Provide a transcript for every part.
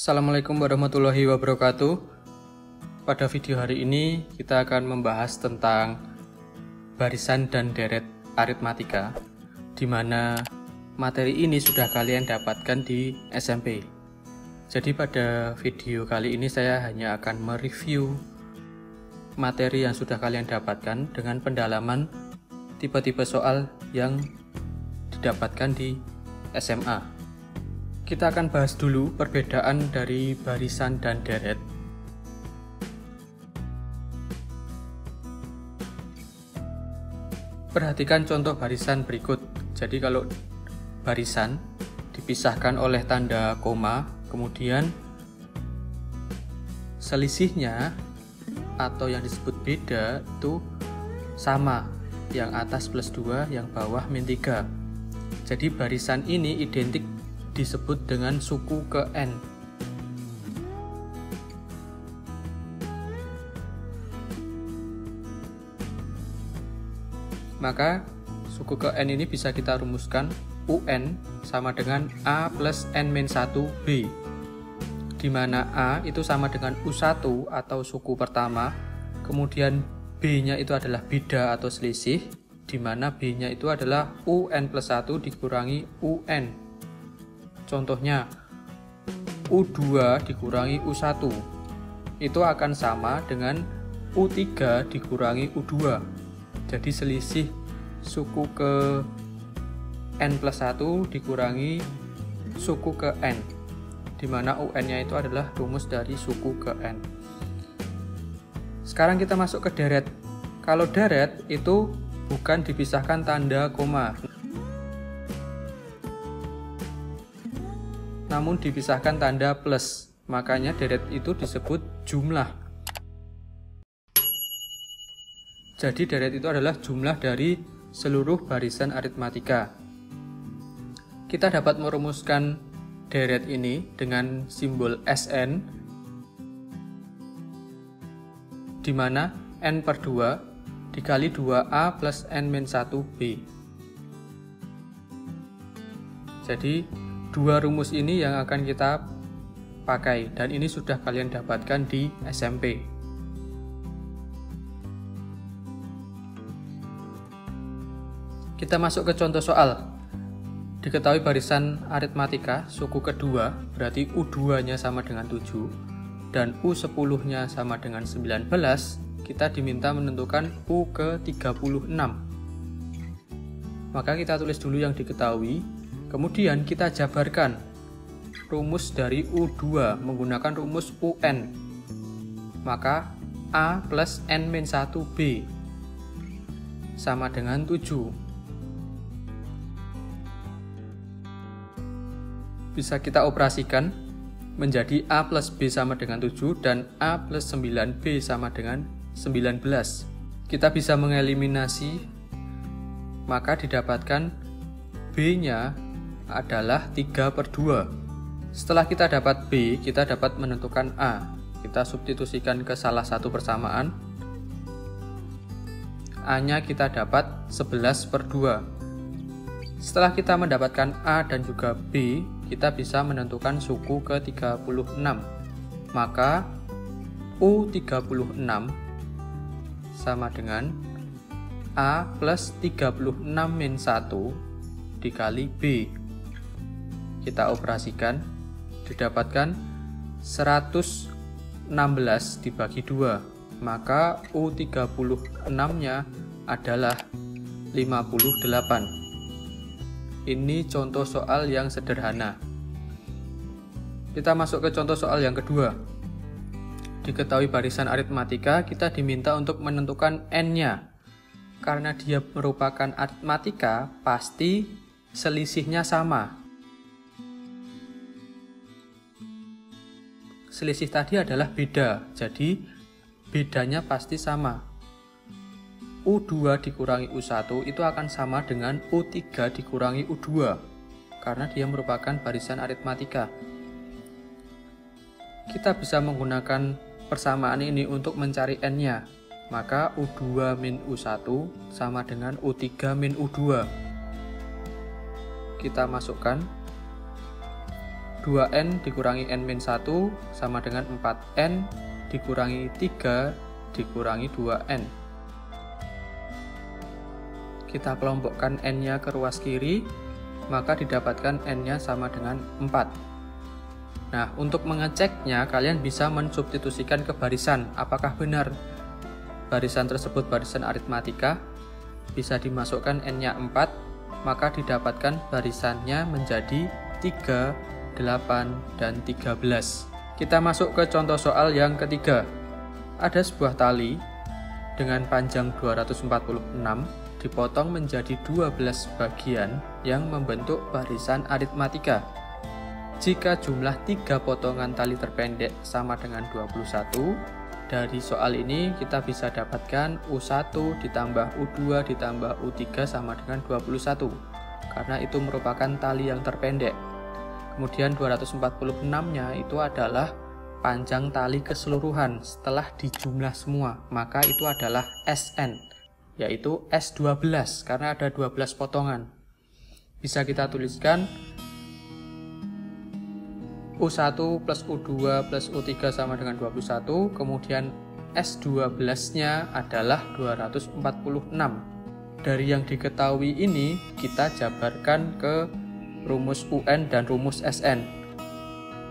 Assalamualaikum warahmatullahi wabarakatuh. Pada video hari ini kita akan membahas tentang barisan dan deret aritmatika, di mana materi ini sudah kalian dapatkan di SMP. Jadi pada video kali ini saya hanya akan mereview materi yang sudah kalian dapatkan dengan pendalaman tipe-tipe soal yang didapatkan di SMA. Kita akan bahas dulu perbedaan dari barisan dan deret. Perhatikan contoh barisan berikut. Jadi kalau barisan dipisahkan oleh tanda koma, kemudian selisihnya atau yang disebut beda itu sama, yang atas plus 2, yang bawah min 3. Jadi barisan ini identik disebut dengan suku ke N. Maka suku ke N ini bisa kita rumuskan UN sama dengan A plus N min 1B, di mana A itu sama dengan U1 atau suku pertama, kemudian B-nya itu adalah beda atau selisih, di mana B-nya itu adalah UN plus 1 dikurangi UN. Contohnya, U2 dikurangi U1 itu akan sama dengan U3 dikurangi U2. Jadi selisih suku ke N plus 1 dikurangi suku ke N, di mana UN-nya itu adalah rumus dari suku ke N. Sekarang kita masuk ke deret. Kalau deret itu bukan dipisahkan tanda koma, namun dipisahkan tanda plus, makanya deret itu disebut jumlah. Jadi deret itu adalah jumlah dari seluruh barisan aritmatika. Kita dapat merumuskan deret ini dengan simbol Sn, di mana N per 2 dikali 2A plus N min 1B. Jadi dua rumus ini yang akan kita pakai, dan ini sudah kalian dapatkan di SMP. Kita masuk ke contoh soal. Diketahui barisan aritmatika suku kedua berarti U2-nya sama dengan 7 dan U10-nya sama dengan 19. Kita diminta menentukan U ke 36. Maka kita tulis dulu yang diketahui. Kemudian kita jabarkan rumus dari U2 menggunakan rumus UN. Maka A plus N min 1B sama dengan 7. Bisa kita operasikan menjadi A plus B sama dengan 7 dan A plus 9B sama dengan 19. Kita bisa mengeliminasi, maka didapatkan B-nya adalah 3 per 2. Setelah kita dapat B, kita dapat menentukan A. Kita substitusikan ke salah satu persamaan. A-nya kita dapat 11 per 2. Setelah kita mendapatkan A dan juga B, kita bisa menentukan suku ke 36. Maka U36 sama dengan A plus 36 min 1 dikali B. Kita operasikan, didapatkan 116 dibagi 2, maka U36-nya adalah 58. Ini contoh soal yang sederhana. Kita masuk ke contoh soal yang kedua. Diketahui barisan aritmatika, kita diminta untuk menentukan N-nya. Karena dia merupakan aritmatika, pasti selisihnya sama. Selisih tadi adalah beda, jadi bedanya pasti sama. U2 dikurangi U1 itu akan sama dengan U3 dikurangi U2, karena dia merupakan barisan aritmatika. Kita bisa menggunakan persamaan ini untuk mencari N-nya, maka U2 min U1 sama dengan U3 min U2. Kita masukkan 2 2N dikurangi N-1 sama dengan 4N dikurangi 3 dikurangi 2N. Kita kelompokkan N-nya ke ruas kiri, maka didapatkan N-nya sama dengan 4. Nah, untuk mengeceknya, kalian bisa mensubstitusikan ke barisan. Apakah benar barisan tersebut barisan aritmatika? Bisa dimasukkan N-nya 4, maka didapatkan barisannya menjadi 3, 8, dan 13. Kita masuk ke contoh soal yang ketiga. Ada sebuah tali dengan panjang 246 dipotong menjadi 12 bagian yang membentuk barisan aritmatika. Jika jumlah 3 potongan tali terpendek sama dengan 21, dari soal ini kita bisa dapatkan U1 ditambah U2 ditambah U3 sama dengan 21, karena itu merupakan tali yang terpendek. Kemudian 246-nya itu adalah panjang tali keseluruhan setelah dijumlah semua, maka itu adalah SN, yaitu S12 karena ada 12 potongan. Bisa kita tuliskan U1 plus U2 plus U3 sama dengan 21, kemudian S12-nya adalah 246. Dari yang diketahui ini, kita jabarkan ke rumus UN dan rumus SN.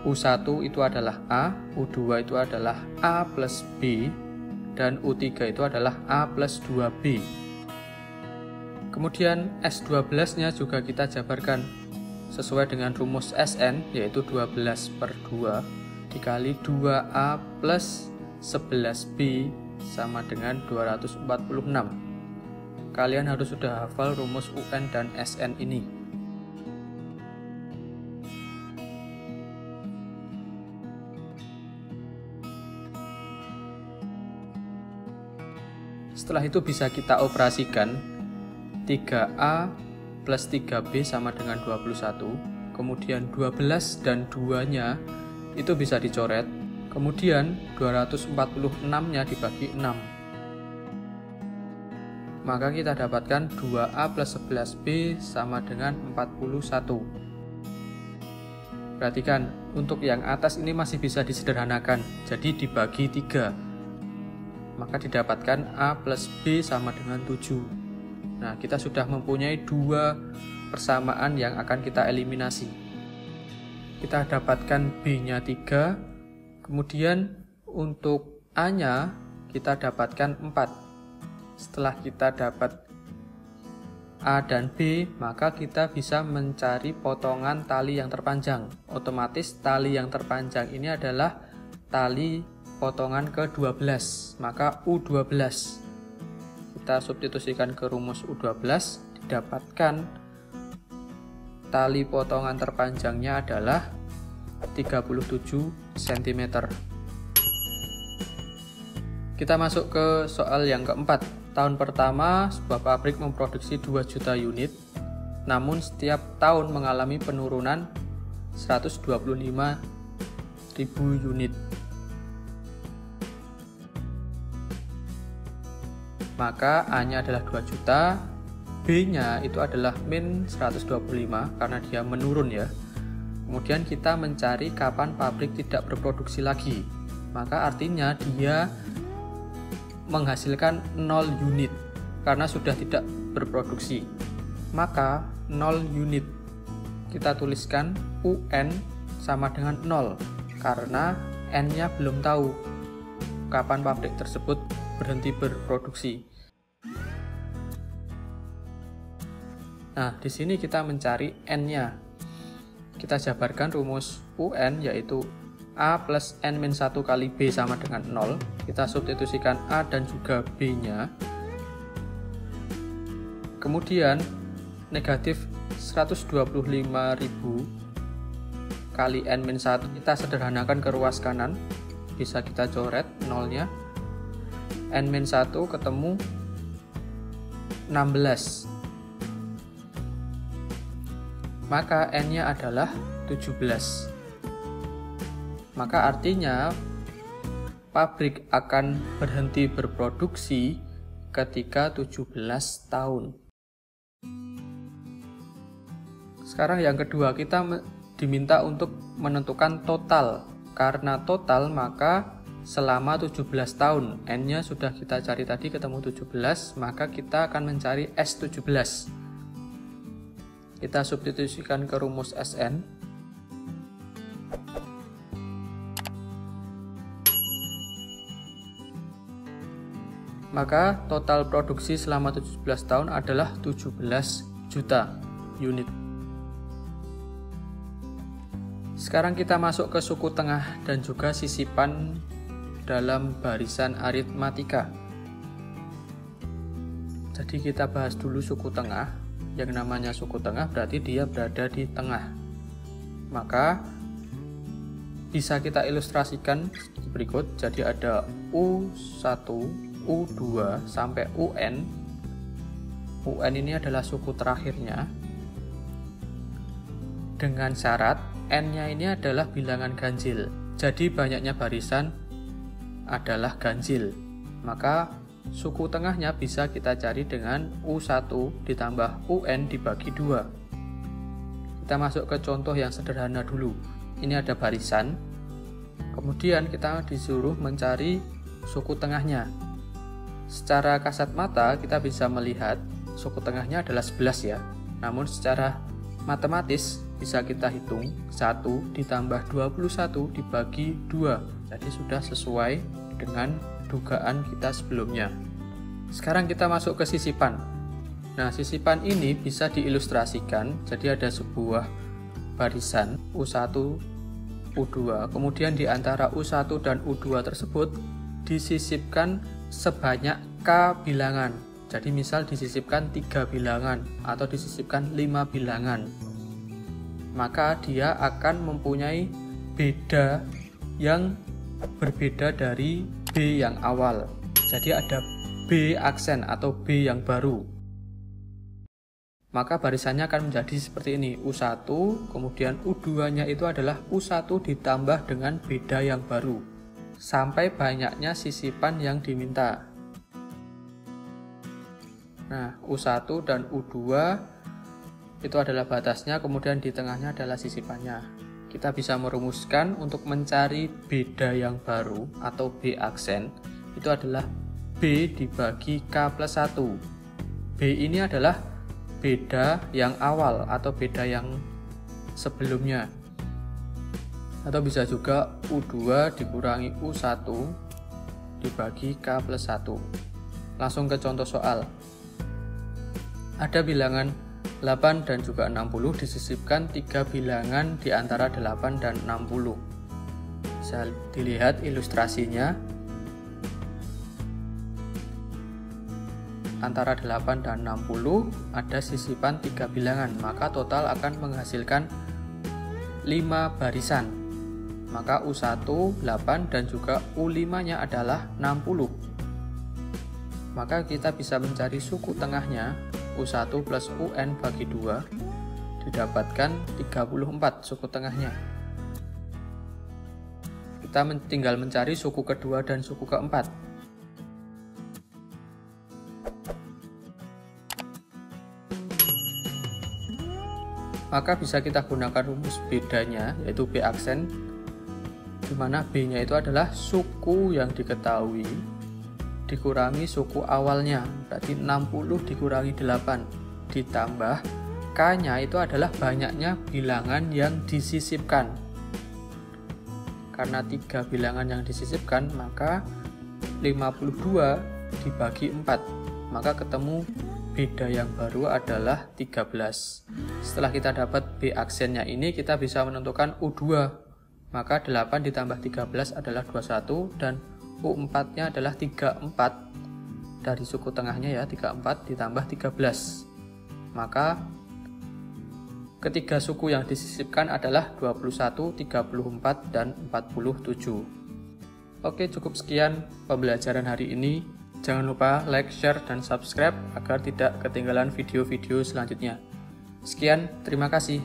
U1 itu adalah A, U2 itu adalah A plus B, dan U3 itu adalah A plus 2B. Kemudian S12-nya juga kita jabarkan sesuai dengan rumus SN, yaitu 12 per 2 dikali 2A plus 11B sama dengan 246. Kalian harus sudah hafal rumus UN dan SN ini. Setelah itu bisa kita operasikan 3A plus 3B sama dengan 21, kemudian 12 dan 2-nya itu bisa dicoret, kemudian 246-nya dibagi 6. Maka kita dapatkan 2A plus 11B sama dengan 41. Perhatikan, untuk yang atas ini masih bisa disederhanakan, jadi dibagi 3. Maka didapatkan A plus B sama dengan 7. Nah, kita sudah mempunyai 2 persamaan yang akan kita eliminasi. Kita dapatkan B-nya 3, kemudian untuk A-nya kita dapatkan 4. Setelah kita dapat A dan B, maka kita bisa mencari potongan tali yang terpanjang. Otomatis tali yang terpanjang ini adalah tali potongan ke-12, maka U12. Kita substitusikan ke rumus U12, didapatkan tali potongan terpanjangnya adalah 37 cm. Kita masuk ke soal yang keempat. Tahun pertama, sebuah pabrik memproduksi 2 juta unit, namun setiap tahun mengalami penurunan 125.000 unit. Maka A-nya adalah 2 juta, B-nya itu adalah min 125 karena dia menurun ya. Kemudian kita mencari kapan pabrik tidak berproduksi lagi. Maka artinya dia menghasilkan 0 unit karena sudah tidak berproduksi. Maka 0 unit kita tuliskan UN sama dengan 0 karena N-nya belum tahu kapan pabrik tersebut berhenti berproduksi. Nah, di sini kita mencari N-nya. Kita jabarkan rumus UN, yaitu A plus N-1 kali B sama dengan 0. Kita substitusikan A dan juga B-nya. Kemudian, negatif 125.000 kali N-1 kita sederhanakan ke ruas kanan. Bisa kita coret 0-nya. N-1 ketemu 16. Maka N-nya adalah 17. Maka artinya pabrik akan berhenti berproduksi ketika 17 tahun. Sekarang yang kedua, kita diminta untuk menentukan total. Karena total maka selama 17 tahun, N-nya sudah kita cari tadi ketemu 17, maka kita akan mencari S17. Kita substitusikan ke rumus Sn. Maka total produksi selama 17 tahun adalah 17 juta unit. Sekarang kita masuk ke suku tengah dan juga sisipan dalam barisan aritmatika. Jadi kita bahas dulu suku tengah. Yang namanya suku tengah berarti dia berada di tengah. Maka bisa kita ilustrasikan seperti berikut. Jadi ada U1, U2 sampai UN. UN ini adalah suku terakhirnya. Dengan syarat N-nya ini adalah bilangan ganjil. Jadi banyaknya barisan adalah ganjil. Maka suku tengahnya bisa kita cari dengan U1 ditambah UN dibagi 2. Kita masuk ke contoh yang sederhana dulu. Ini ada barisan. Kemudian kita disuruh mencari suku tengahnya. Secara kasat mata kita bisa melihat suku tengahnya adalah 11 ya. Namun secara matematis bisa kita hitung 1 ditambah 21 dibagi 2. Jadi sudah sesuai dengan dugaan kita sebelumnya. Sekarang kita masuk ke sisipan. Nah, sisipan ini bisa diilustrasikan. Jadi ada sebuah barisan U1, U2. Kemudian di antara U1 dan U2 tersebut disisipkan sebanyak K bilangan. Jadi misal disisipkan 3 bilangan atau disisipkan 5 bilangan. Maka dia akan mempunyai beda yang berbeda dari B yang awal. Jadi ada B aksen atau B yang baru. Maka barisannya akan menjadi seperti ini. U1, kemudian U2-nya itu adalah U1 ditambah dengan beda yang baru. Sampai banyaknya sisipan yang diminta. Nah, U1 dan U2 itu adalah batasnya, kemudian di tengahnya adalah sisipannya. Kita bisa merumuskan untuk mencari beda yang baru atau B aksen, itu adalah B dibagi K plus 1. B ini adalah beda yang awal atau beda yang sebelumnya. Atau bisa juga U2 dikurangi U1 dibagi K plus 1. Langsung ke contoh soal. Ada bilangan 8 dan juga 60 disisipkan 3 bilangan di antara 8 dan 60. Bisa dilihat ilustrasinya. Antara 8 dan 60 ada sisipan 3 bilangan, maka total akan menghasilkan 5 barisan. Maka U1 8 dan juga U5-nya adalah 60. Maka kita bisa mencari suku tengahnya U1 plus UN bagi 2 didapatkan 34 suku tengahnya. Kita tinggal mencari suku kedua dan suku keempat. Maka bisa kita gunakan rumus bedanya, yaitu B aksen, di mana B-nya itu adalah suku yang diketahui dikurangi suku awalnya, berarti 60 dikurangi 8 ditambah K-nya itu adalah banyaknya bilangan yang disisipkan. Karena 3 bilangan yang disisipkan, maka 52 dibagi 4, maka ketemu beda yang baru adalah 13. Setelah kita dapat B aksennya ini, kita bisa menentukan U2. Maka 8 ditambah 13 adalah 21 dan U4-nya adalah 34. Dari suku tengahnya ya, 34 ditambah 13. Maka ketiga suku yang disisipkan adalah 21, 34, dan 47. Oke, cukup sekian pembelajaran hari ini. Jangan lupa like, share, dan subscribe agar tidak ketinggalan video-video selanjutnya. Sekian, terima kasih.